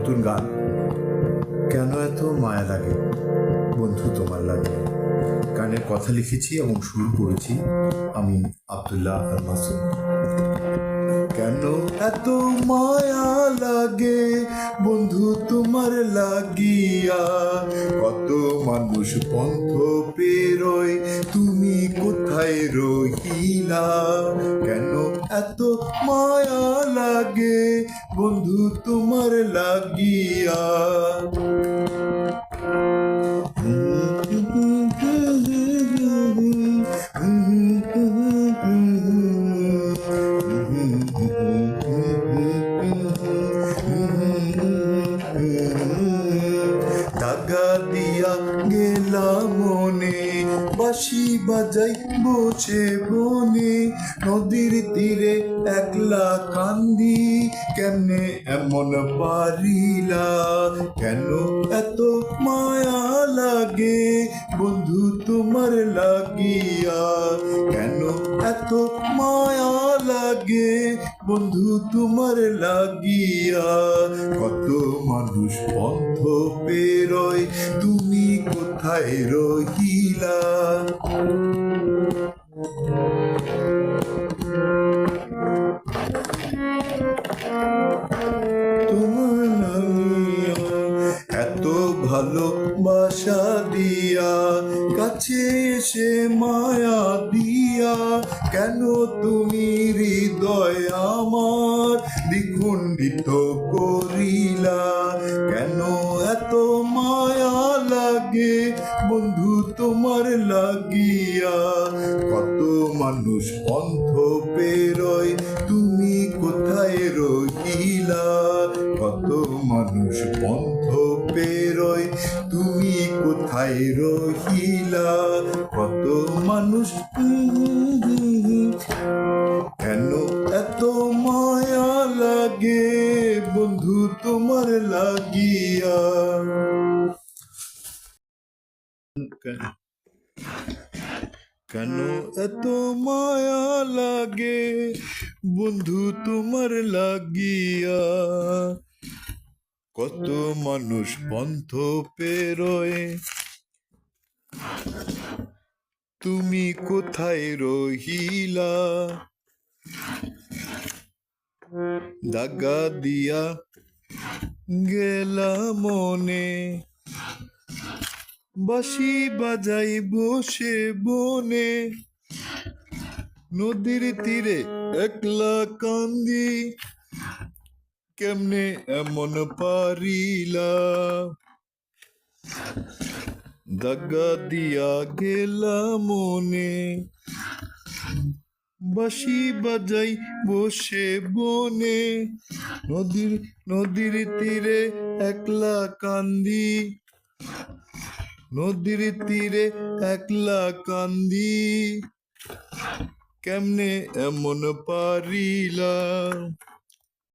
নতুন গান। কেন এত মায়া লাগে বন্ধু তোমার লাগে। গানের কথা লিখেছি এবং শুরু করেছি আমি, আব্দুল্লাহ আল মাসুদ। কেন এত মায়া লাগে বন্ধু তোমার লাগিয়া, কত মানুষ পন্থ পেরোয় তুমি কোথায় রহিলা। কেন এত মায়া লাগে বন্ধু তোমার লাগিয়া। দাগা দিয়া গেলা মনে, বাঁশি বাজাই বসে বনে, নদীর তীরে একলা কান্দি, কেমনে এমন পারিলা। কেন এত মায়া লাগে বন্ধু তোমার লাগিয়া। কেন এত মায়া লাগে বন্ধু তোমার লাগিয়া। কত মানুষ পন্থ পেরোয় তুমি কোথায় রহিলা। তোমার লাগিয়া এত ভালোবাসা দিয়া, কাছে এসে মায়া দিয়া, কেন তুমি হৃদয় আমার দ্বিখণ্ডিত করিলা। কেন এত মায়া লাগে বন্ধু তোমার লাগিয়া। কত মানুষ পন্থ পেরোয় তুমি কোথায় রহিলা। কত মানুষ পন্থ পেরোয় তুমি কোথায় রহিলা। কত মানুষ কেন এত মায়া লাগে বন্ধু তোমার লাগিয়া। কেন এত মায়া লাগে বন্ধু তোমার লাগিয়া। কত মানুষ পন্থ পেরোয় তুমি কোথায় রহিলা। দাগা দিয়া গেলা মনে, বাঁশি বাজাই বসে বনে, নদীর তীরে একলা কান্দি, কেমনে এমন পারিলা। দাগা দিয়া গেলা মনে, বাঁশি বাজাই বসে বনে, নদীর তীরে একলা কান্দি, নদীর তীরে একলা কান্দি, কেমনে এমন পারিলা।